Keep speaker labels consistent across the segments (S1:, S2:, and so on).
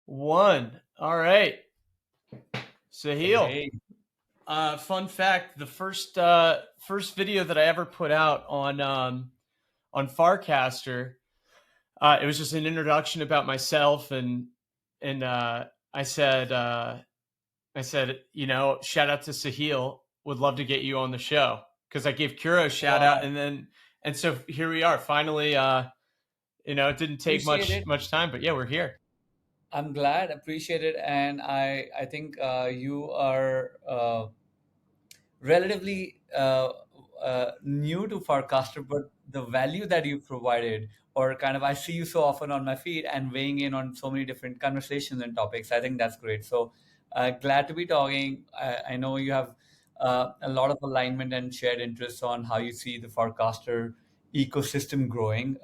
S1: One. All right.
S2: Hey,
S1: Sahil.
S2: hey.
S1: Fun fact: the first video that I ever put out on Farcaster, it was just an introduction about myself, and I said, shout out to Sahil. Would love to get you on the show because I gave Cura a shout out,
S2: Wow,
S1: and so here we are. Finally, it didn't take
S2: appreciate
S1: much
S2: it.
S1: much time, but yeah, we're here.
S2: I'm glad, appreciate it, and I think you are relatively new to Farcaster, but the value that you provided, or kind of, I see you so often on my feed and weighing in on so many different conversations and topics. I think that's great. So glad to be talking. I know you have a lot of alignment and shared interests on how you see the Farcaster ecosystem growing.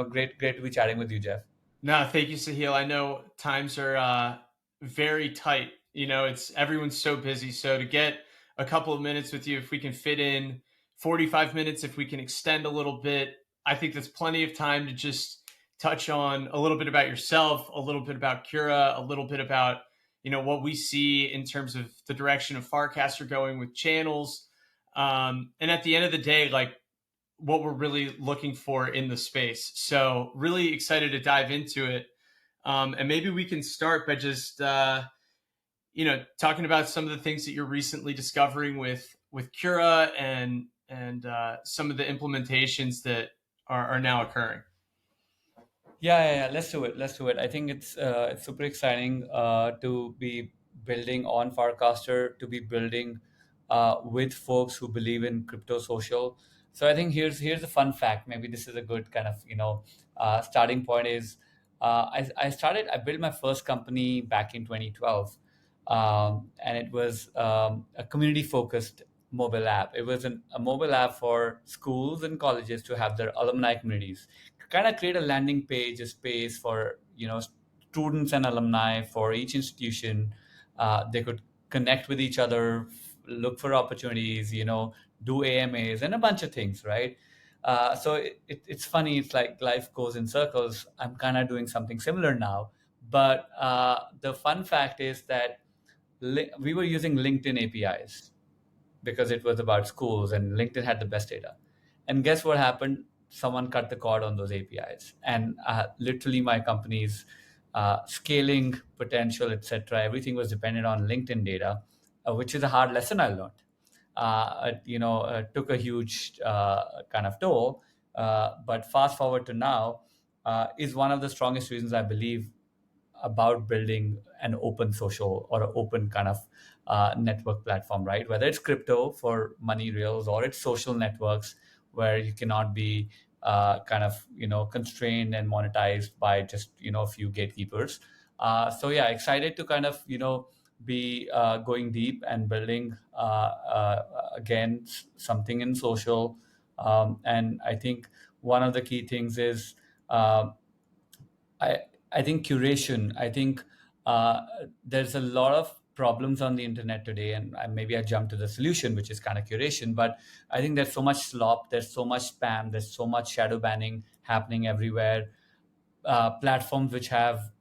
S2: Great to be chatting with you, Jeff.
S1: No, thank you, Sahil. I know times are very tight. It's everyone's so busy. So to get a couple of minutes with you, if we can fit in 45 minutes, if we can extend a little bit, I think that's plenty of time to just touch on a little bit about yourself, a little bit about Cura, a little bit about what we see in terms of the direction of Farcaster going with channels. And at the end of the day, like what we're really looking for in the space. So really excited to dive into it. And maybe we can start by just talking about some of the things that you're recently discovering with Cura and some of the implementations that are now occurring.
S2: Yeah. Let's do it. Let's do it. I think it's super exciting to be building on Farcaster, to be building with folks who believe in crypto social. So I think here's a fun fact. Maybe this is a good kind of starting point. Is I built my first company back in 2012, and it was a community focused mobile app. It was a mobile app for schools and colleges to have their alumni communities, kind of create a landing page, a space for students and alumni for each institution. They could connect with each other, look for opportunities, do AMAs and a bunch of things, right? It's funny. It's like life goes in circles. I'm kind of doing something similar now, but the fun fact is that we were using LinkedIn APIs because it was about schools and LinkedIn had the best data. And guess what happened? Someone cut the cord on those APIs, and literally my company's scaling potential, etc. Everything was dependent on LinkedIn data, which is a hard lesson I learned. Took a huge kind of toll. But fast forward to now, is one of the strongest reasons I believe about building an open social or an open kind of network platform, right? Whether it's crypto for money reels or it's social networks where you cannot be constrained and monetized by just a few gatekeepers. So yeah, excited to kind of be going deep and building again something in social. And I think one of the key things is uh, I I think curation. I think there's a lot of problems on the internet today, and maybe I jump to the solution, which is kind of curation. But I think there's so much slop, there's so much spam, there's so much shadow banning happening everywhere. Platforms which have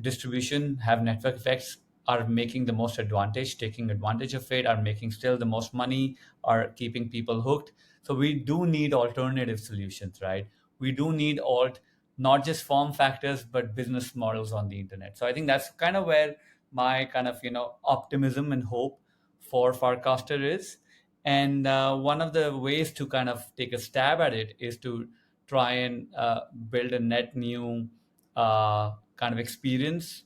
S2: distribution, have network effects, are making the most advantage, taking advantage of it, are making still the most money, are keeping people hooked. So we do need alternative solutions, right? We do need not just form factors, but business models on the internet. So I think that's kind of where my kind of, optimism and hope for Farcaster is. And one of the ways to kind of take a stab at it is to try and build a net new kind of experience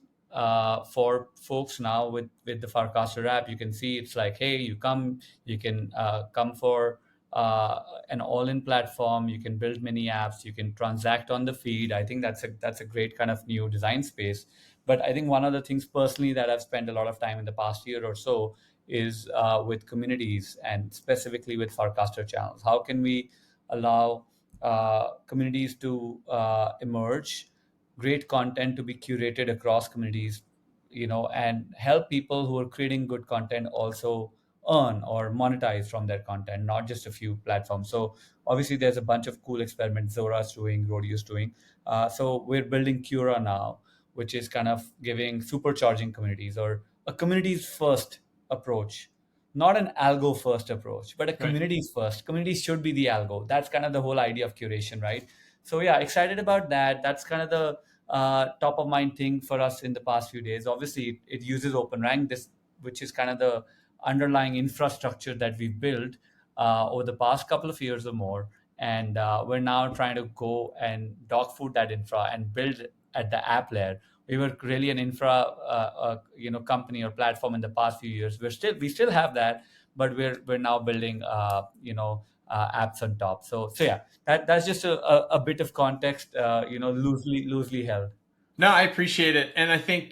S2: for folks now with the Farcaster app. You can see it's like, hey, you can come for an all-in platform. You can build many apps. You can transact on the feed. I think that's a great kind of new design space. But I think one of the things personally that I've spent a lot of time in the past year or so is with communities and specifically with Farcaster channels. How can we allow communities to emerge, great content to be curated across communities, and help people who are creating good content also earn or monetize from their content, not just a few platforms. So obviously there's a bunch of cool experiments Zora's doing, Rodeo's doing. So we're building Cura now. which is kind of giving supercharging communities or a communities first approach, not an algo first approach, but a
S1: Right.
S2: communities first. Communities should be the algo. That's kind of the whole idea of curation, right? So yeah, excited about that. That's kind of the top of mind thing for us in the past few days. Obviously, it uses OpenRank, this which is kind of the underlying infrastructure that we've built over the past couple of years or more, and we're now trying to go and dog food that infra and build at the app layer. We were really an infra company or platform in the past few years. We still have that, but we're now building apps on top. So yeah, that's just a bit of context, loosely held.
S1: No, I appreciate it. And I think,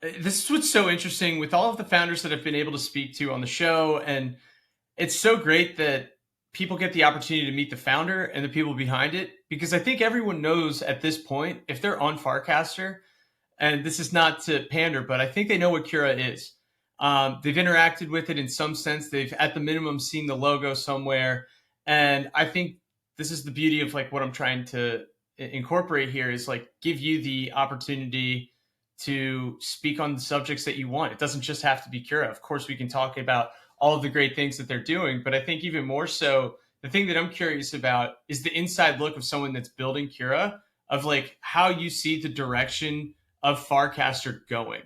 S1: this is what's so interesting with all of the founders that I've been able to speak to on the show. And it's so great that people get the opportunity to meet the founder and the people behind it, because I think everyone knows at this point, if they're on Farcaster, and this is not to pander, but I think they know what Cura is. They've interacted with it in some sense. They've, at the minimum, seen the logo somewhere. And I think this is the beauty of like what I'm trying to incorporate here is like give you the opportunity to speak on the subjects that you want. It doesn't just have to be Cura. Of course, we can talk about all of the great things that they're doing, but I think even more so, the thing that I'm curious about is the inside look of someone that's building Cura, of like how you see the direction of Farcaster going,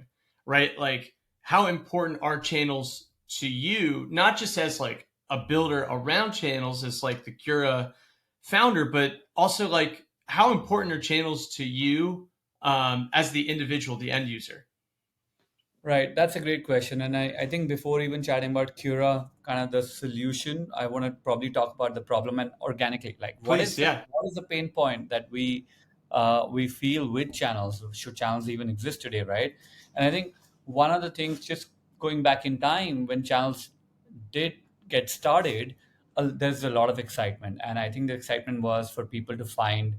S1: right? Like how important are channels to you, not just as like a builder around channels as like the Cura founder, but also like how important are channels to you as the individual, the end user?
S2: Right, that's a great question. And I think before even chatting about Cura, kind of the solution, I want to probably talk about the problem and organically, like what
S1: Please,
S2: is the
S1: yeah.
S2: what is the pain point that we feel with channels? Should channels even exist today, right? And I think one of the things, just going back in time when channels did get started, there's a lot of excitement, and I think the excitement was for people to find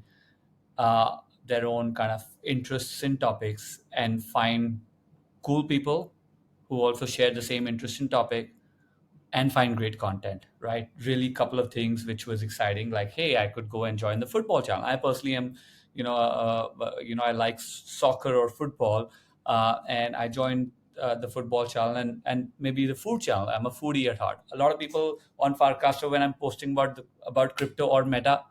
S2: their own kind of interests in topics and find cool people who also share the same interest in topic and find great content, right? Really couple of things which was exciting, like, hey, I could go and join the football channel. I personally am, I like soccer or football, and I joined the football channel and maybe the food channel. I'm a foodie at heart. A lot of people on Farcaster, when I'm posting about crypto or meta,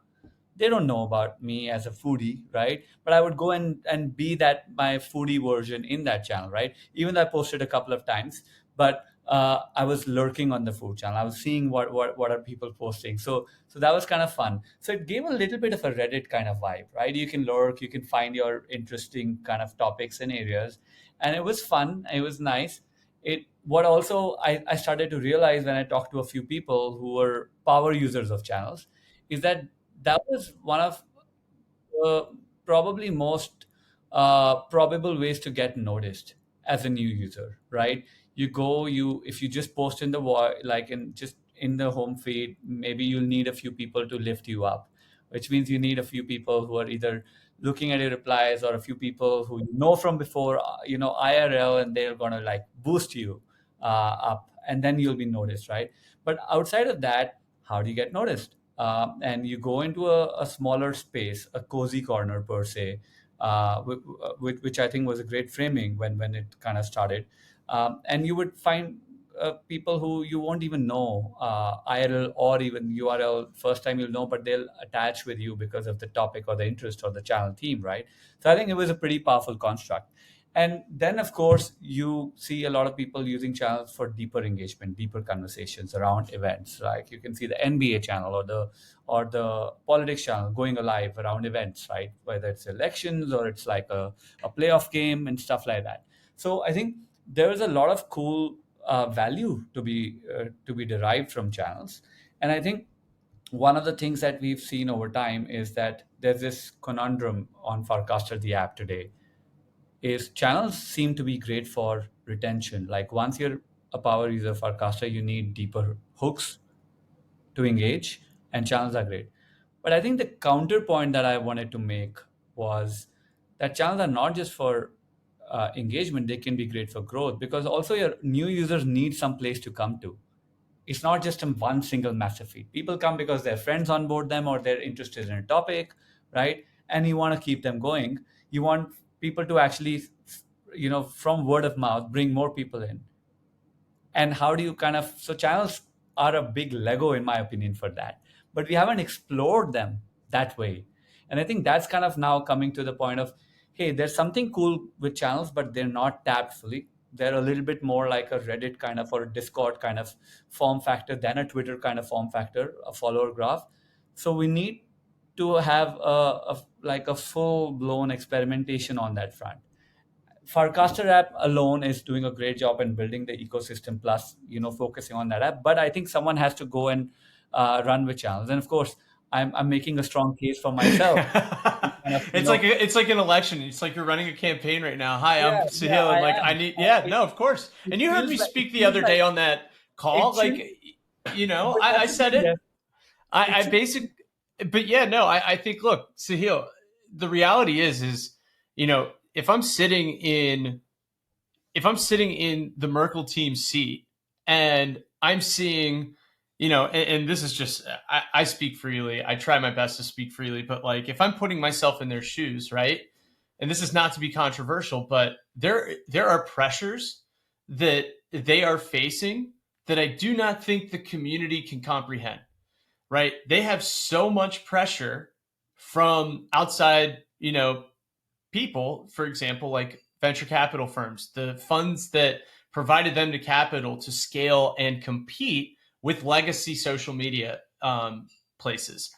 S2: they don't know about me as a foodie, right? But I would go and be that my foodie version in that channel, right? Even though I posted a couple of times, but I was lurking on the food channel. I was seeing what are people posting. So that was kind of fun. So it gave a little bit of a Reddit kind of vibe, right? You can lurk, you can find your interesting kind of topics and areas, and it was fun. It was nice. It what also I started to realize when I talked to a few people who were power users of channels is that that was one of the probably most probable ways to get noticed as a new user, right? You go, if you just post in the like in just in the home feed, maybe you'll need a few people to lift you up, which means you need a few people who are either looking at your replies or a few people who you know from before, IRL, and they're gonna like boost you up, and then you'll be noticed, right? But outside of that, how do you get noticed? And you go into a smaller space, a cozy corner per se, which I think was a great framing when it kind of started. And you would find people who you won't even know IRL or even URL first time you'll know, but they'll attach with you because of the topic or the interest or the channel theme, right? So I think it was a pretty powerful construct. And then, of course, you see a lot of people using channels for deeper engagement, deeper conversations around events. Like you can see the NBA channel or the politics channel going alive around events, right? Whether it's elections or it's like a playoff game and stuff like that. So I think there is a lot of cool value to be derived from channels, and I think one of the things that we've seen over time is that there's this conundrum on Farcaster, the app today, is channels seem to be great for retention. Like once you're a power user for Caster, you need deeper hooks to engage, and channels are great. But I think the counterpoint that I wanted to make was that channels are not just for engagement, they can be great for growth because also your new users need some place to come to. It's not just in one single massive feed. People come because their friends onboard them or they're interested in a topic, right? And you want to keep them going. You want people to actually, from word of mouth, bring more people in? And how do you kind of, so channels are a big Lego in my opinion for that, but we haven't explored them that way. And I think that's kind of now coming to the point of, hey, there's something cool with channels, but they're not tapped fully. They're a little bit more like a Reddit kind of or a Discord kind of form factor than a Twitter kind of form factor, a follower graph. So we need to have like a full blown experimentation on that front. Farcaster app alone is doing a great job in building the ecosystem, plus focusing on that app. But I think someone has to go and run with channels. And of course, I'm making a strong case for myself. Kind of,
S1: It's like an election. It's like you're running a campaign right now. Hi, I'm
S2: yeah,
S1: Sahil, and
S2: I
S1: like I
S2: am.
S1: need,
S2: And
S1: yeah, no, of course.
S2: it
S1: And you heard
S2: feels
S1: me
S2: like
S1: speak the other day on that
S2: it
S1: call.
S2: should.
S1: Like,
S2: But
S1: I
S2: that's the
S1: said
S2: thing.
S1: it.
S2: Yes, it
S1: I
S2: should.
S1: basic, but yeah, no, I think look, Sahil, the reality is if I'm sitting in the Merkel team seat and I'm seeing, and this is just, I speak freely. I try my best to speak freely, but like if I'm putting myself in their shoes, right? And this is not to be controversial, but there are pressures that they are facing that I do not think the community can comprehend, right? They have so much pressure from outside, people, for example, like venture capital firms, the funds that provided them to capital to scale and compete with legacy social media places.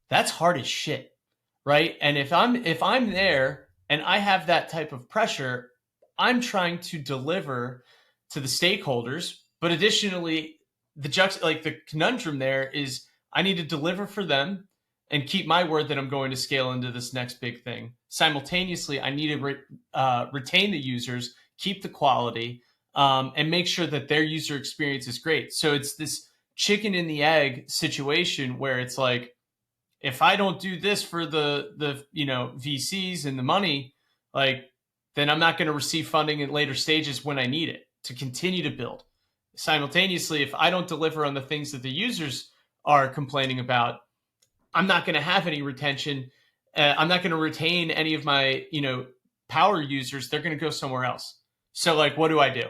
S1: That's hard as shit, right? And if I'm there and I have that type of pressure, I'm trying to deliver to the stakeholders, but additionally, the conundrum there is I need to deliver for them and keep my word that I'm going to scale into this next big thing. Simultaneously, I need to retain the users, keep the quality, and make sure that their user experience is great. So it's this chicken and the egg situation where it's like, if I don't do this for the VCs and the money, like then I'm not going to receive funding in later stages when I need it to continue to build. Simultaneously, if I don't deliver on the things that the users are complaining about, I'm not going to have any retention. I'm not going to retain any of my power users. They're going to go somewhere else. So like, what do I do?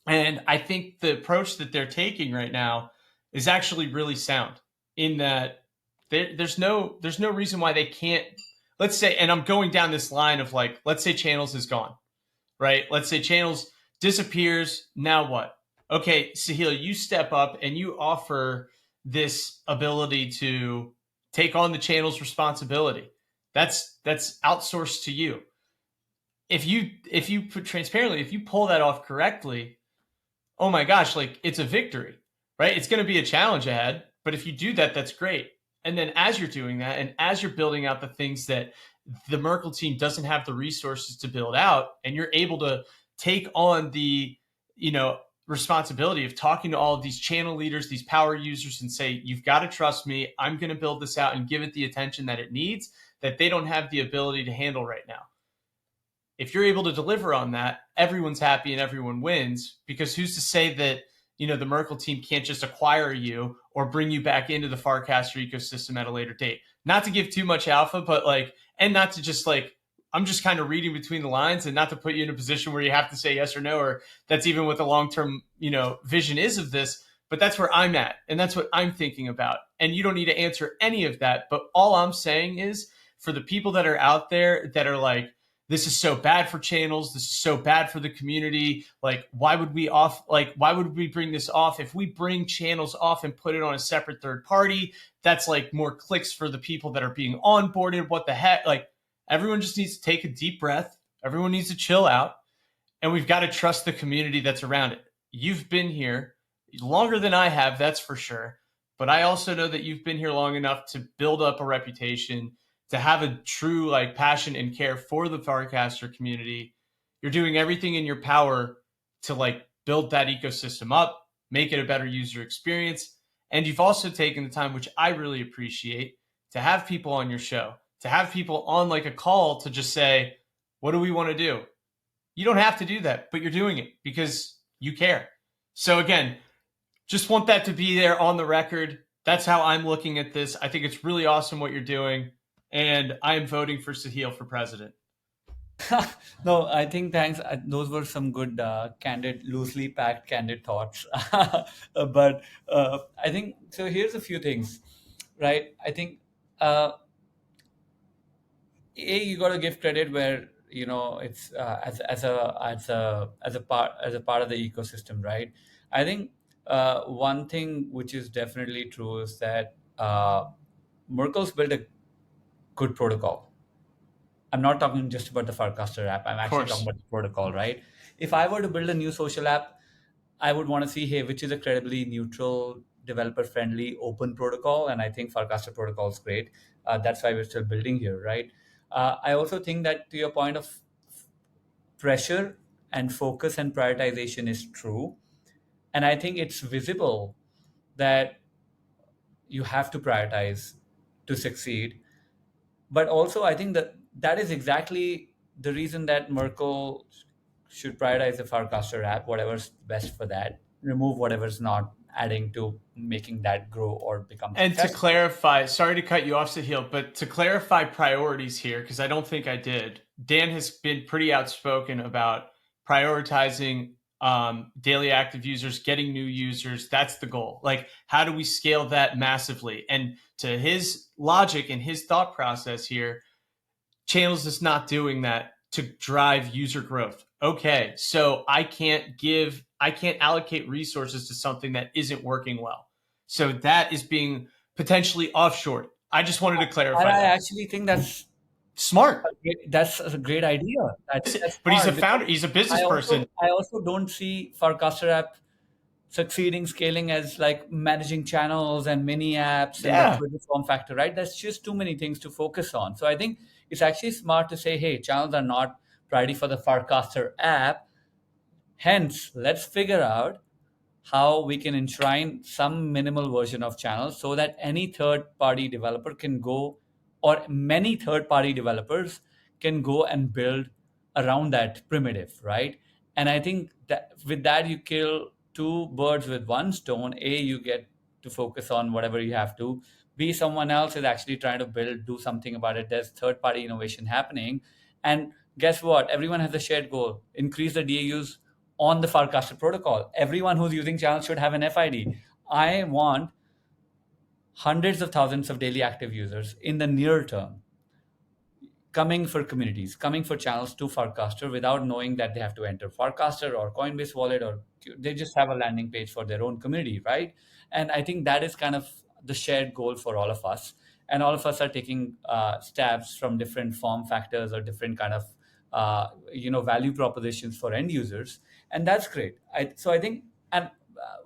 S1: And I think the approach that they're taking right now is actually really sound in that there's no reason why they can't. Let's say, and I'm going down this line of like, let's say channels is gone, right? Let's say channels disappears. Now what? Okay, Sahil, you step up and you offer this ability to take on the channel's responsibility. That's outsourced to you. If you put transparently, if you pull that off correctly, oh my gosh, like it's a victory, right? It's going to be a challenge ahead, but if you do that, that's great. And then as you're doing that, and as you're building out the things that the Merkel team doesn't have the resources to build out, and you're able to take on the, responsibility of talking to all of these channel leaders, these power users, and say, you've got to trust me. I'm going to build this out and give it the attention that it needs, that they don't have the ability to handle right now. If you're able to deliver on that, everyone's happy and everyone wins, because who's to say that, the Merkel team can't just acquire you or bring you back into the Farcaster ecosystem at a later date? Not to give too much alpha, but like, and not to just like, I'm just kind of reading between the lines and not to put you in a position where you have to say yes or no, or that's even what the long-term, vision is of this, but that's where I'm at. And that's what I'm thinking about. And you don't need to answer any of that. But all I'm saying is, for the people that are out there that are like, this is so bad for channels, this is so bad for the community, like why would we bring this off? If we bring channels off and put it on a separate third party, that's like more clicks for the people that are being onboarded. What the heck? Like, everyone just needs to take a deep breath, everyone needs to chill out, and we've got to trust the community that's around it. You've been here longer than I have, that's for sure, but I also know that you've been here long enough to build up a reputation, to have a true like passion and care for the Farcaster community. You're doing everything in your power to like build that ecosystem up, make it a better user experience. And you've also taken the time, which I really appreciate, to have people on your show, to have people on like a call to just say, what do we want to do? You don't have to do that, but you're doing it because you care. So again, just want that to be there on the record. That's how I'm looking at this. I think it's really awesome what you're doing, and I am voting for Sahil for president.
S2: No, I think thanks. Those were some good, candid, loosely packed, candid thoughts. But I think so. Here's a few things, right? I think you got to give credit where it's as a part of the ecosystem, right? I think one thing which is definitely true is that Merkel's built a good protocol. I'm not talking just about the Farcaster app. I'm
S1: Of
S2: actually talking
S1: course.
S2: about the protocol, right? If I were to build a new social app, I would want to see, hey, which is a credibly neutral, developer-friendly, open protocol, and I think Farcaster protocol is great. That's why we're still building here, right? I also think that to your point of pressure and focus and prioritization is true, and I think it's visible that you have to prioritize to succeed. But also, I think that that is exactly the reason that Merkel should prioritize the Farcaster app, whatever's best for that, remove whatever's not adding to making that grow or become
S1: And to
S2: successful.
S1: clarify, sorry to cut you off, Sahil, but to clarify priorities here, because I don't think I did, Dan has been pretty outspoken about prioritizing daily active users, getting new users. That's the goal. Like, how do we scale that massively? And to his logic and his thought process here, Channels is not doing that to drive user growth. Okay, so I can't allocate resources to something that isn't working well. So that is being potentially offshored. I just wanted to
S2: And
S1: clarify
S2: I
S1: that.
S2: actually think
S1: Smart.
S2: that's a great idea. I think that's
S1: But he's a
S2: smart because
S1: founder, he's a business person.
S2: I also don't see Farcaster app succeeding scaling as like managing channels and mini apps and the
S1: Yeah.
S2: Twitter form factor, right? That's just too many things to focus on. So I think it's actually smart to say, hey, channels are not priority for the Farcaster app. Hence, let's figure out how we can enshrine some minimal version of channels so that any third party developer can go, or many third party developers can go and build around that primitive, right? And I think that with that you kill two birds with one stone. A, you get to focus on whatever you have to. B, someone else is actually trying to do something about it. There's third party innovation happening. And guess what? Everyone has a shared goal: increase the DAUs on the Farcaster protocol. Everyone who's using channels should have an FID. I want hundreds of thousands of daily active users in the near term coming for communities, coming for channels to Farcaster without knowing that they have to enter Farcaster or Coinbase wallet, or they just have a landing page for their own community, right? And I think that is kind of the shared goal for all of us. And all of us are taking stabs from different form factors or different kind of value propositions for end users, and that's great. So I think, and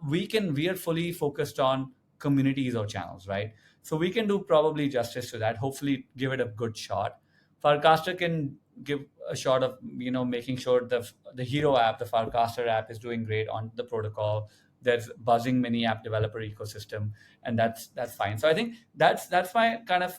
S2: we are fully focused on communities or channels, right? So we can do probably justice to that. Hopefully, give it a good shot. Farcaster can give a shot of making sure the Hero app, the Farcaster app, is doing great on the protocol. There's buzzing mini app developer ecosystem, and that's fine. So I think that's my kind of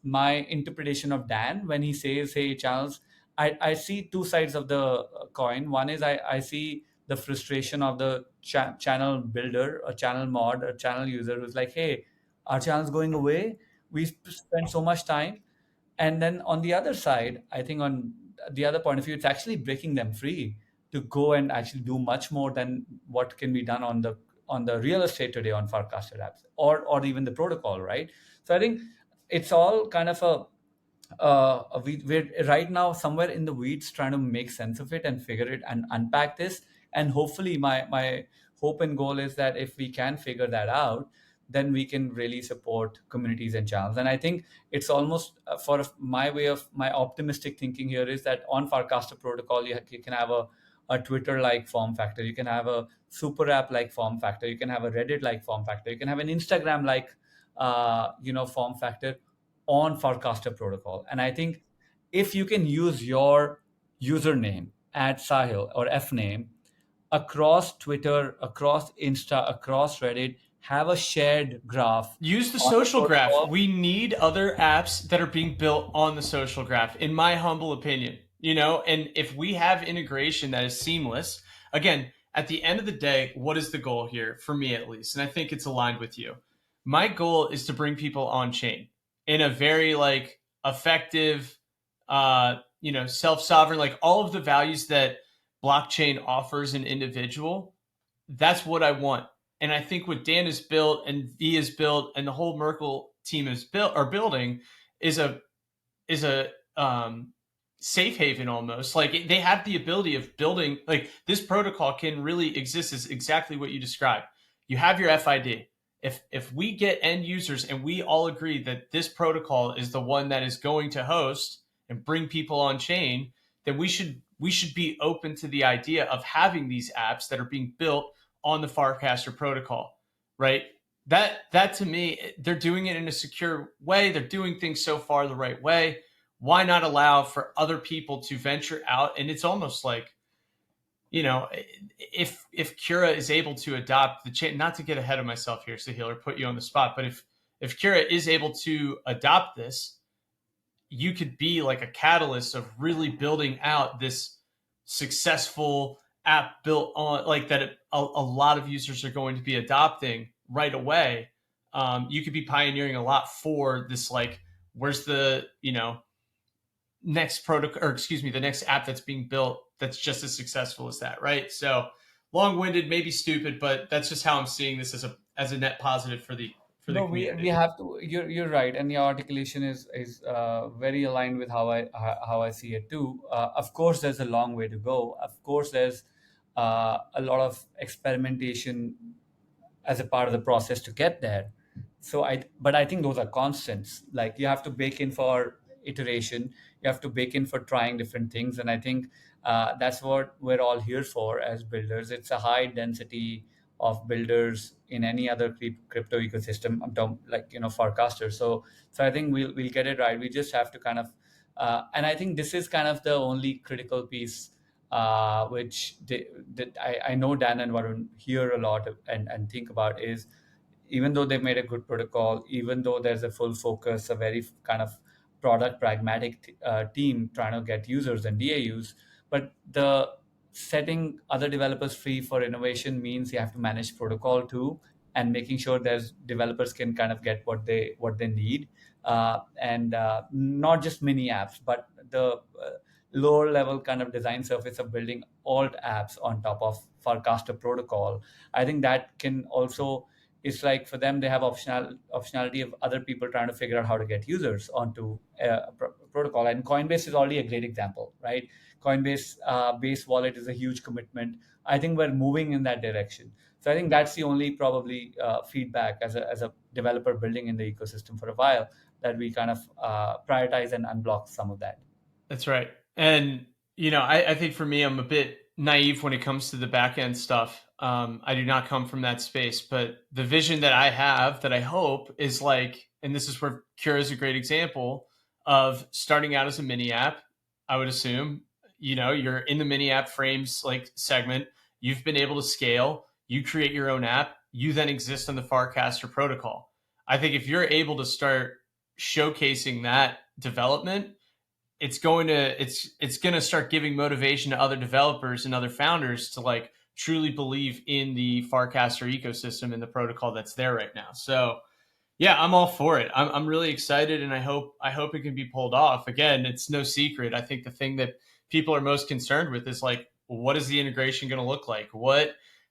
S2: my interpretation of Dan when he says, "Hey, Charles." I see two sides of the coin. One is I see the frustration of the channel builder, a channel mod, a channel user who's like, "Hey, our channel's going away. We spend so much time." And then on the other side, I think on the other point of view, it's actually breaking them free to go and actually do much more than what can be done on the real estate today on Farcaster apps, or even the protocol, right? So I think it's all kind of we're right now somewhere in the weeds trying to make sense of it and figure it and unpack this. And hopefully my hope and goal is that if we can figure that out, then we can really support communities and channels. And I think it's almost for my optimistic thinking here is that on Farcaster protocol you can have a Twitter like form factor, you can have a super app like form factor, you can have a Reddit like form factor, you can have an Instagram like form factor on Farcaster protocol. And I think if you can use your username at Sahil or F name across Twitter, across Insta, across Reddit, have a shared graph
S1: Use the
S2: on the
S1: social graph.
S2: protocol.
S1: We need other apps that are being built on the social graph, in my humble opinion. And if we have integration that is seamless, again, at the end of the day, what is the goal here, for me at least? And I think it's aligned with you. My goal is to bring people on chain in a very like effective, self-sovereign, like all of the values that blockchain offers an individual. That's what I want. And I think what Dan has built and V has built and the whole Merkle team has built are building is a safe haven almost. Like they have the ability of building, like this protocol can really exist as exactly what you described. You have your FID. If we get end users and we all agree that this protocol is the one that is going to host and bring people on chain, then we should be open to the idea of having these apps that are being built on the Farcaster protocol, right? That to me, they're doing it in a secure way. They're doing things so far the right way. Why not allow for other people to venture out? And it's almost like, if Cura is able to adopt the chain, not to get ahead of myself here, Sahil, or put you on the spot, but if Cura is able to adopt this, you could be like a catalyst of really building out this successful app built on like that a lot of users are going to be adopting right away. You could be pioneering a lot for this, like, where's the next protocol, or excuse me, the next app that's being built that's just as successful as that, right? So long-winded, maybe stupid, but that's just how I'm seeing this as a net positive for the
S2: No, we
S1: community.
S2: have to. You're right, and your articulation is very aligned with how I see it too. Of course, there's a long way to go. Of course, there's a lot of experimentation as a part of the process to get there. But I think those are constants. Like you have to bake in for iteration, you have to bake in for trying different things, and I think that's what we're all here for as builders. It's a high density of builders in any other crypto ecosystem. I'm talking like forecasters. So I think we'll get it right. We just have to kind of, and I think this is kind of the only critical piece which I know Dan and Varun hear a lot and think about is, even though they've made a good protocol, even though there's a full focus, a very kind of product pragmatic team trying to get users and DAUs, but the setting other developers free for innovation means you have to manage protocol too, and making sure there's developers can kind of get what they need, and not just mini apps, but the lower level kind of design surface of building alt apps on top of Farcaster protocol. I think that can also, it's like for them they have optionality of other people trying to figure out how to get users onto a protocol, and Coinbase is already a great example, right? Coinbase base wallet is a huge commitment. I think we're moving in that direction. So I think that's the only probably feedback as a developer building in the ecosystem for a while, that we kind of prioritize and unblock some of that.
S1: That's right. And I think for me, I'm a bit naive when it comes to the back end stuff. I do not come from that space, but the vision that I have, that I hope is like, and this is where Cura is a great example of starting out as a mini app. I would assume, you're in the mini app frames like segment. You've been able to scale. You create your own app. You then exist on the Farcaster protocol. I think if you're able to start showcasing that development, it's going to start giving motivation to other developers and other founders to like truly believe in the Farcaster ecosystem and the protocol that's there right now. So yeah, I'm all for it. I'm really excited, and I hope it can be pulled off. Again, it's no secret. I think the thing that people are most concerned with is like, what is the integration going to look like?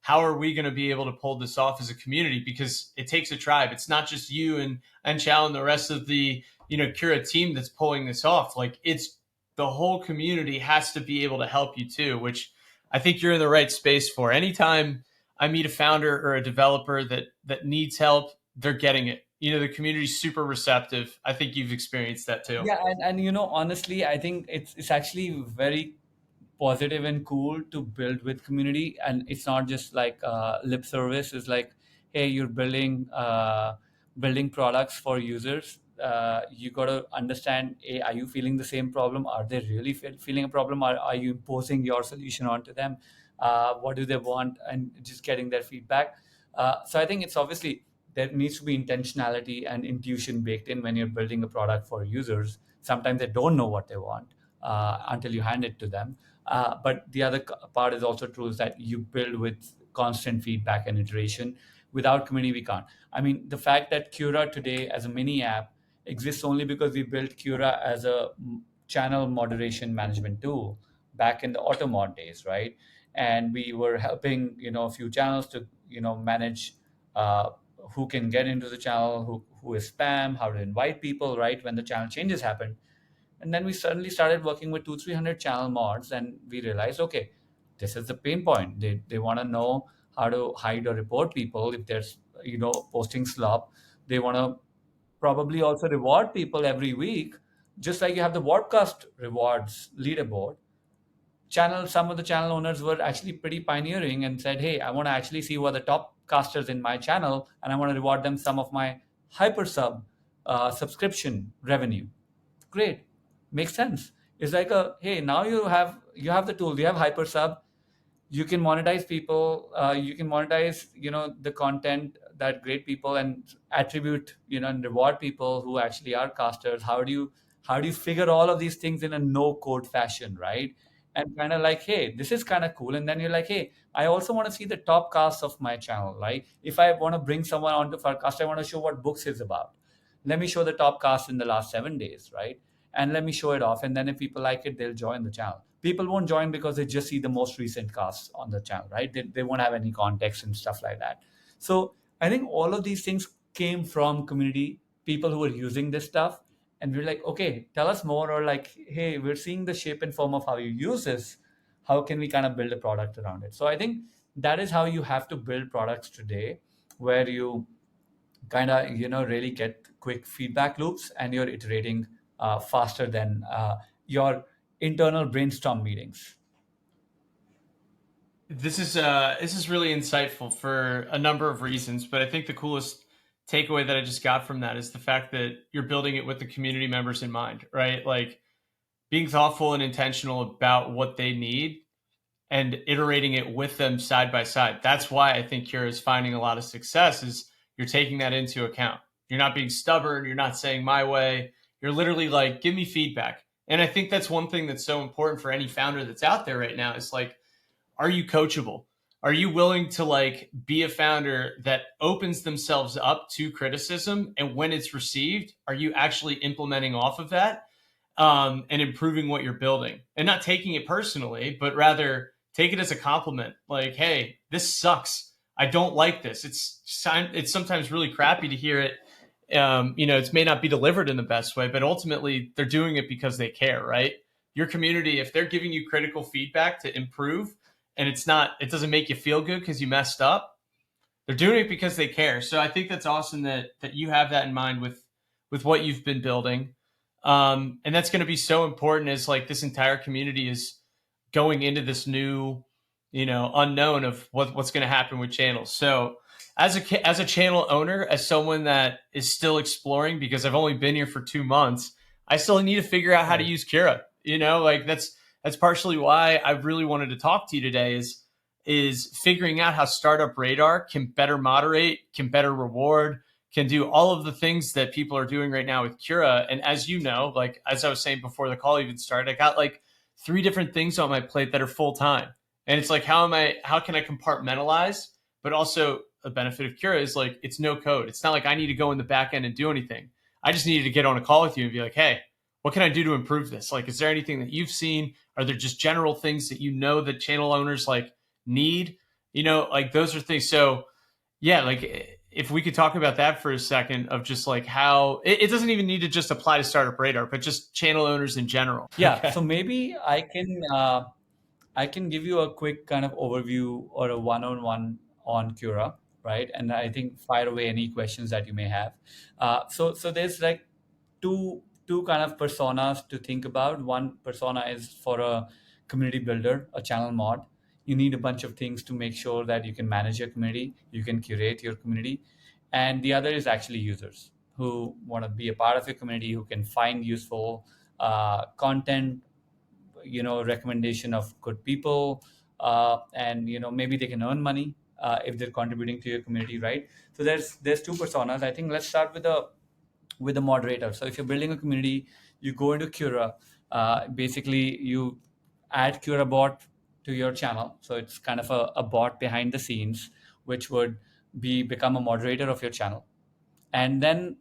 S1: How are we going to be able to pull this off as a community? Because it takes a tribe. It's not just you and Chal and the rest of the Cura team that's pulling this off. Like, it's the whole community has to be able to help you too, which I think you're in the right space for. Anytime I meet a founder or a developer that needs help, they're getting it. The community's super receptive. I think you've experienced that too.
S2: Yeah, and honestly, I think it's actually very positive and cool to build with community, and it's not just like lip service. It's like, hey, you're building products for users. You got to understand, hey, are you feeling the same problem? Are they really feeling a problem? Are you imposing your solution onto them? What do they want? And just getting their feedback. So I think it's obviously there needs to be intentionality and intuition baked in when you're building a product for users. Sometimes they don't know what they want until you hand it to them. But the other part is also true, is that you build with constant feedback and iteration. Without community, we can't. I mean, the fact that Cura today as a mini app exists only because we built Cura as a channel moderation management tool back in the automod days, right? And we were helping a few channels to manage uh, who can get into the channel, who is spam, how to invite people, right, when the channel changes happen. And then we suddenly started working with 200-300 channel mods, and we realized, okay, this is the pain point. They want to know how to hide or report people if there's posting slop. They want to probably also reward people every week, just like you have the broadcast rewards leaderboard. Some of the channel owners were actually pretty pioneering and said, hey, I want to actually see who are the top casters in my channel, and I want to reward them some of my hyper subscription revenue. Great, makes sense. It's like a, hey, now you have the tool, you have hyper sub, you can monetize people, you can monetize the content that great people, and attribute and reward people who actually are casters. How do you figure all of these things in a no code fashion, right? And kind of like, hey, this is kind of cool. And then you're like, hey, I also want to see the top cast of my channel. Like if I want to bring someone onto for cast, I want to show what books is about. Let me show the top cast in the last 7 days, right? And let me show it off. And then if people like it, they'll join the channel. People won't join because they just see the most recent casts on the channel, right? They won't have any context and stuff like that. So I think all of these things came from community, people who were using this stuff. And we're like, okay, tell us more. Or like, hey, we're seeing the shape and form of how you use this. How can we kind of build a product around it? So I think that is how you have to build products today, where you kind of really get quick feedback loops, and you're iterating faster than your internal brainstorm meetings.
S1: This is really insightful for a number of reasons, but I think the coolest takeaway that I just got from that is the fact that you're building it with the community members in mind, right? Like being thoughtful and intentional about what they need and iterating it with them side by side. That's why I think Cura is finding a lot of success is you're taking that into account. You're not being stubborn. You're not saying my way. You're literally like, give me feedback. And I think that's one thing that's so important for any founder that's out there right now is like, are you coachable? Are you willing to like be a founder that opens themselves up to criticism? And when it's received, are you actually implementing off of that and improving what you're building and not taking it personally, but rather take it as a compliment. Like, hey, this sucks. I don't like this. It's sometimes really crappy to hear it. It may not be delivered in the best way, but ultimately they're doing it because they care, right? Your community, if they're giving you critical feedback to improve and it doesn't make you feel good because you messed up, they're doing it because they care. So I think that's awesome that you have that in mind with what you've been building. And that's going to be so important as like this entire community is going into this new, unknown of what's going to happen with channels. So as a channel owner, as someone that is still exploring, because I've only been here for 2 months, I still need to figure out how to
S2: Right.
S1: use Cura. Like that's partially why I really wanted to talk to you today is figuring out how Startup Radar can better moderate, can better reward, can do all of the things that people are doing right now with Cura. And as you know, like as I was saying before the call even started, I got like 3 different things on my plate that are full time. And it's like how can I compartmentalize? But also a benefit of Cura is like it's no code. It's not like I need to go in the back end and do anything. I just needed to get on a call with you and be like, hey, what can I do to improve this? Like, is there anything that you've seen? Are there just general things that that channel owners like need? Like those are things. So yeah, like if we could talk about that for a second of just like how it doesn't even need to just apply to Startup Radar, but just channel owners in general.
S2: Yeah,
S1: Okay.
S2: so maybe I can give you a quick kind of overview or a one-on-one on Cura, right? And I think fire away any questions that you may have. So there's like two kind of personas to think about. One persona is for a community builder, a channel mod. You need a bunch of things to make sure that you can manage your community, you can curate your community. And the other is actually users who want to be a part of your community, who can find useful content, recommendation of good people, and maybe they can earn money if they're contributing to your community, right? So there's two personas. I think let's start with the moderator. So if you're building a community, you go into Cura. Basically, you add Cura bot to your channel. So it's kind of a bot behind the scenes, which would become a moderator of your channel. And then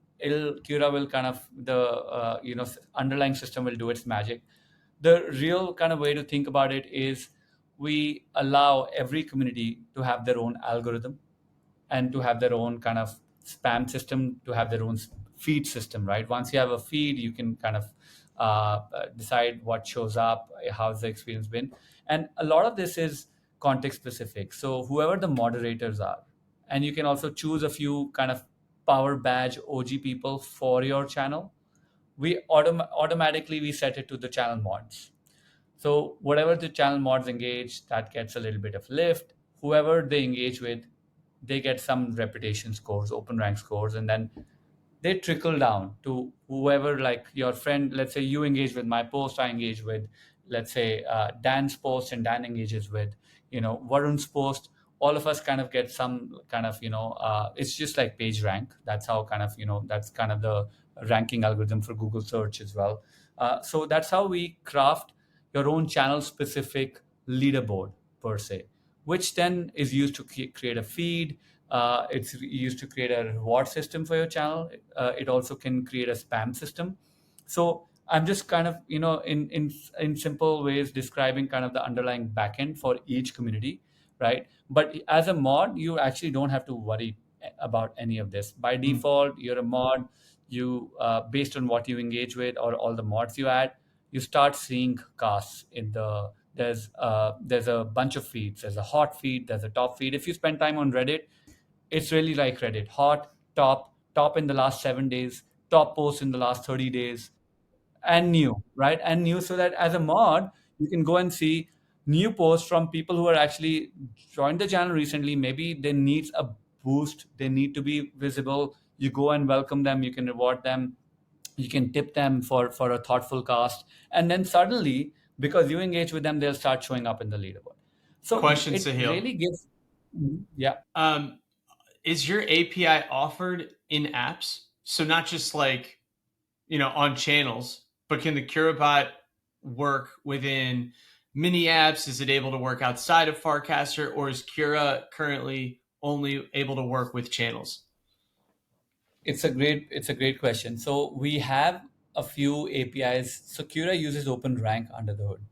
S2: Cura will kind of the underlying system will do its magic. The real kind of way to think about it is we allow every community to have their own algorithm and to have their own kind of spam system, to have their own feed system, right? Once you have a feed, you can kind of decide what shows up, how's the experience been. And a lot of this is context specific. So whoever the moderators are, and you can also choose a few kind of power badge OG people for your channel. We automatically we set it to the channel mods. So whatever the channel mods engage, that gets a little bit of lift. Whoever they engage with, they get some reputation scores, open rank scores, and then they trickle down to whoever, like your friend. Let's say you engage with my post, I engage with, let's say Dan's post, and Dan engages with Varun's post. All of us kind of get some kind of it's just like page rank. That's how kind of that's kind of the ranking algorithm for Google search as well. So that's how we craft your own channel specific leaderboard per se, which then is used to create a feed. It's used to create a reward system for your channel. It also can create a spam system. So I'm just kind of in simple ways describing kind of the underlying backend for each community, right? But as a mod, you actually don't have to worry about any of this. By default, you're a mod. You based on what you engage with or all the mods you add, you start seeing casts in the there's a bunch of feeds. There's a hot feed, there's a top feed. If you spend time on Reddit, it's really like Reddit: hot, top in the last 7 days, top post in the last 30 days, and new, right? And new, so that as a mod, you can go and see new posts from people who are actually joined the channel recently. Maybe they need a boost, they need to be visible. You go and welcome them, you can reward them, you can tip them for a thoughtful cast, and then suddenly, because you engage with them, they'll start showing up in the leaderboard. So
S1: Question,
S2: it
S1: Sahil.
S2: really gives. Yeah.
S1: Um, is your API offered in apps? So not just like, on channels, but can the CuraBot work within mini apps? Is it able to work outside of Farcaster, or is Cura currently only able to work with channels?
S2: It's a great question. So we have a few APIs. So Cura uses OpenRank under the hood.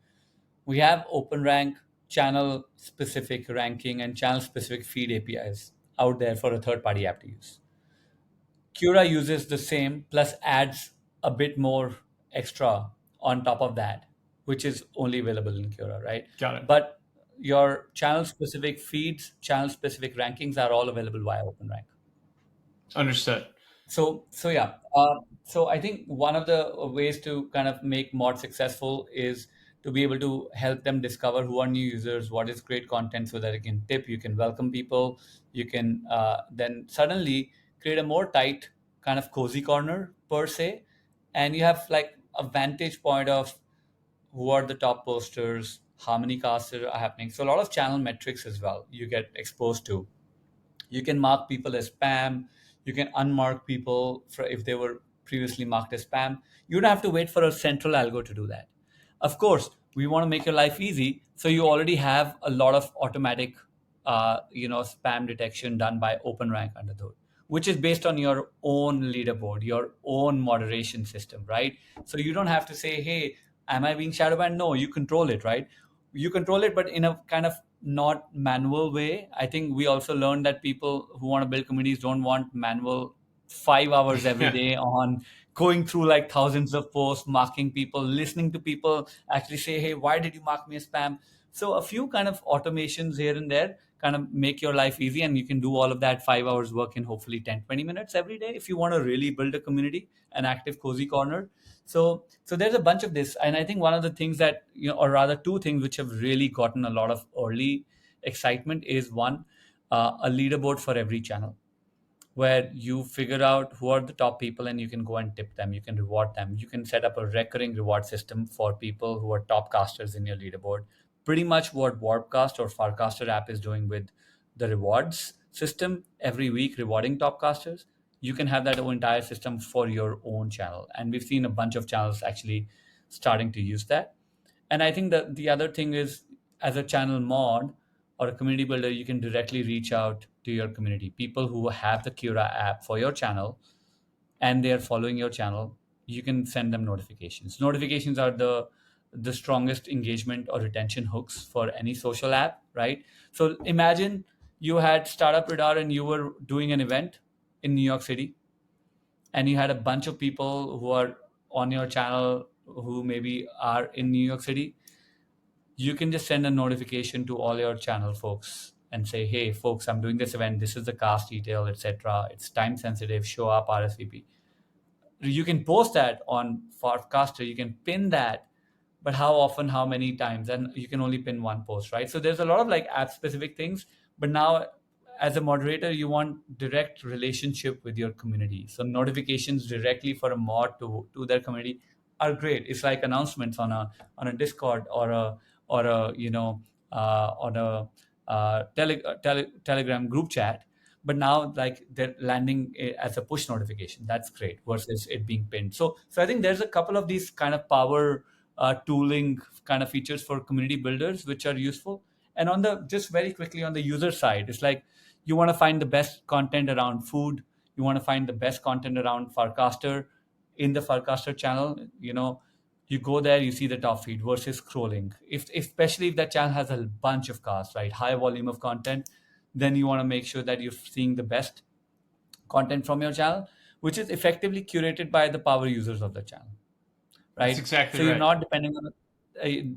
S2: We have OpenRank, channel specific ranking, and channel specific feed APIs out there for a third party app to use. Cura uses the same plus adds a bit more extra on top of that, which is only available in Cura, right?
S1: Got it.
S2: But your channel specific feeds, channel specific rankings are all available via OpenRank.
S1: Understood.
S2: So yeah. So I think one of the ways to kind of make mod successful is to be able to help them discover who are new users, what is great content, so that you can tip, you can welcome people, you can then suddenly create a more tight kind of cozy corner per se, and you have like a vantage point of who are the top posters, how many casts are happening. So a lot of channel metrics as well you get exposed to. You can mark people as spam. You can unmark people for if they were previously marked as spam. You don't have to wait for a central algo to do that. Of course, we want to make your life easy, so you already have a lot of automatic, spam detection done by OpenRank under the hood, which is based on your own leaderboard, your own moderation system, right? So you don't have to say, "Hey, am I being shadow banned?" No, you control it, right? You control it, but in a kind of not manual way. I think we also learned that people who want to build communities don't want manual 5 hours every day on going through like thousands of posts, marking people, listening to people actually say, "Hey, why did you mark me as spam?" So a few kind of automations here and there kind of make your life easy, and you can do all of that 5 hours work in hopefully 10-20 minutes every day if you want to really build a community, an active cozy corner. So there's a bunch of this, and I think one of the things that or rather two things which have really gotten a lot of early excitement is one, a leaderboard for every channel, where you figure out who are the top people and you can go and tip them, you can reward them, you can set up a recurring reward system for people who are top casters in your leaderboard. Pretty much what Warpcast or Farcaster app is doing with the rewards system, every week rewarding top casters. You can have that whole entire system for your own channel, and we've seen a bunch of channels actually starting to use that. And I think that the other thing is, as a channel mod or a community builder, you can directly reach out to your community, people who have the Cura app for your channel. and they are following your channel, you can send them notifications. Notifications are the strongest engagement or retention hooks for any social app, right? So imagine you had Startup Radar and you were doing an event in New York City, and you had a bunch of people who are on your channel who maybe are in New York City. You can just send a notification to all your channel folks and say, hey folks, I'm doing this event, this is the cast detail, etc., it's time sensitive, show up, RSVP. You can post that on Farcaster, you can pin that, but how often, how many times, and you can only pin one post, right? So there's a lot of like app specific things, but now as a moderator you want direct relationship with your community, so notifications directly for a mod to their community are great. It's like announcements on a Discord or a on a Telegram group chat, but now like they're landing as a push notification. That's great versus it being pinned. So I think there's a couple of these kind of power tooling kind of features for community builders which are useful. And on the just very quickly on the user side, it's like you want to find the best content around food, you want to find the best content around Farcaster in the Farcaster channel. You go there, you see the top feed versus scrolling. If especially if that channel has a bunch of casts, right, high volume of content, then you want to make sure that you're seeing the best content from your channel, which is effectively curated by the power users of the channel,
S1: That's
S2: right?
S1: exactly
S2: So you're
S1: right.
S2: not depending on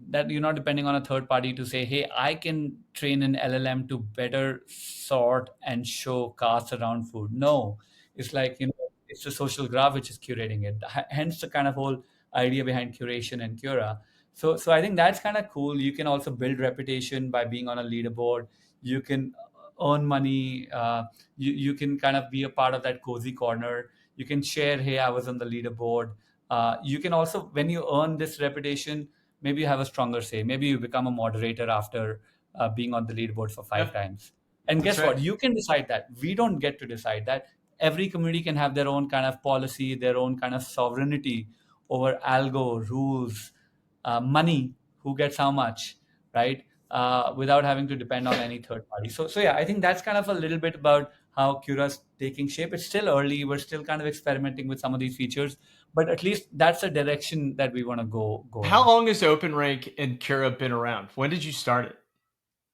S2: that you're not depending on a third party to say, hey, I can train an LLM to better sort and show casts around food. No, it's like, it's the social graph which is curating it. Hence the kind of whole idea behind curation and Cura. So I think that's kind of cool. You can also build reputation by being on a leaderboard. You can earn money. You can kind of be a part of that cozy corner. You can share, hey, I was on the leaderboard. You can also, when you earn this reputation, maybe you have a stronger say. Maybe you become a moderator after being on the leaderboard for five
S1: Yep,
S2: times. And
S1: that's
S2: guess
S1: right.
S2: what? You can decide that. We don't get to decide that. Every community can have their own kind of policy, their own kind of sovereignty over algo, rules, money, who gets how much, right? Without having to depend on any third party. So yeah, I think that's kind of a little bit about how Cura's taking shape. It's still early. We're still kind of experimenting with some of these features, but at least that's a direction that we want to go
S1: How
S2: in.
S1: long has OpenRank and Cura been around? When did you start it?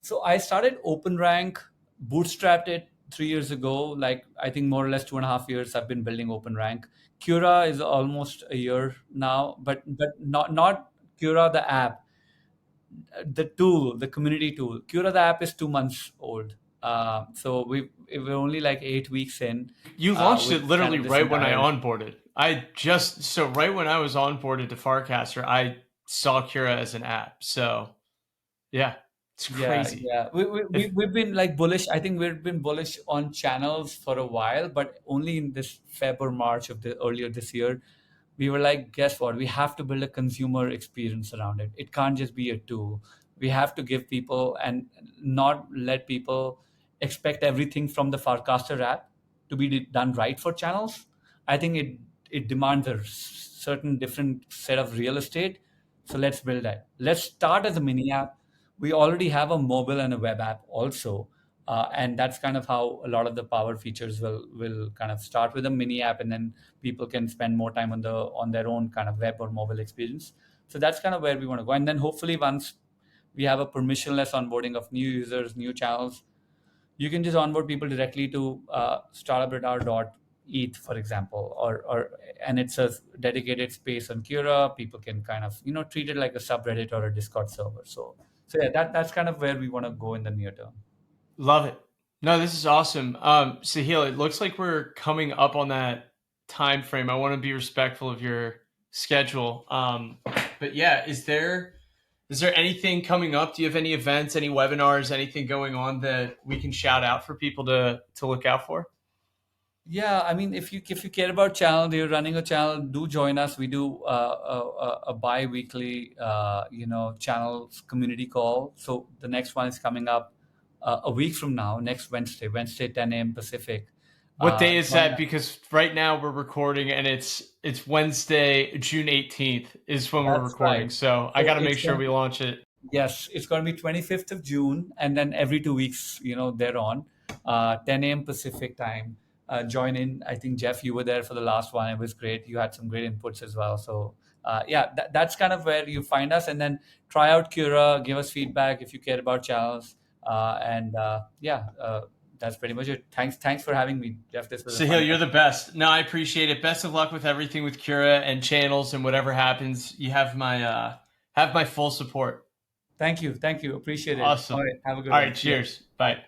S2: So I started OpenRank, bootstrapped it 3 years ago. Like I think more or less 2.5 years I've been building OpenRank. Cura is almost a year now, but not Cura the app, the tool, the community tool. Cura the app is 2 months old. So we're only like 8 weeks in
S1: You launched it
S2: with kind
S1: literally
S2: of this
S1: right when I
S2: entire.
S1: onboarded. Right when I was onboarded to Farcaster, I saw Cura as an app. So yeah, it's
S2: Yeah,
S1: crazy.
S2: yeah.
S1: If
S2: We've been like bullish. I think we've been bullish on channels for a while, but only in this Feb or March of the earlier this year, we were like, guess what? We have to build a consumer experience around it. It can't just be a tool. We have to give people and not let people expect everything from the Farcaster app to be done right for channels. I think it demands a certain different set of real estate. So let's build that. Let's start as a mini app. We already have a mobile and a web app also, and that's kind of how a lot of the power features will kind of start with a mini app, and then people can spend more time on their own kind of web or mobile experience. So that's kind of where we want to go, and then hopefully once we have a permissionless onboarding of new users, new channels, you can just onboard people directly to startupradar.eth, for example, or and it's a dedicated space on Cura. People can kind of treat it like a subreddit or a Discord server. So yeah, that's kind of where we want to go in the near term.
S1: Love it. No, this is awesome. Sahil, it looks like we're coming up on that time frame. I want to be respectful of your schedule. But yeah, is there anything coming up? Do you have any events, any webinars, anything going on that we can shout out for people to look out for?
S2: Yeah, I mean, if you care about channel, you're running a channel, do join us. We do a bi-weekly, channels community call. So the next one is coming up a week from now, next Wednesday, 10 a.m. Pacific.
S1: What day is
S2: Join
S1: that?
S2: us.
S1: Because right now we're recording and it's Wednesday, June 18th is when we're
S2: That's right.
S1: recording. So I
S2: So
S1: got to make
S2: it's
S1: sure
S2: going to
S1: we
S2: be,
S1: launch it.
S2: yes, it's going to be 25th of June, and then every 2 weeks, thereon, 10 a.m. Pacific time. join in. I think Jeff, you were there for the last one. It was great. You had some great inputs as well. So yeah, that's kind of where you find us. And then try out Cura, give us feedback if you care about channels. And yeah, that's pretty much it. Thanks for having me, Jeff. This was a fun
S1: Sahil, you're
S2: time.
S1: the best. No, I appreciate it. Best of luck with everything with Cura and channels and whatever happens. You have my full support.
S2: Thank you. Appreciate it. All
S1: Awesome.
S2: right, have a good
S1: All
S2: one.
S1: right,
S2: See ya.
S1: cheers. Bye.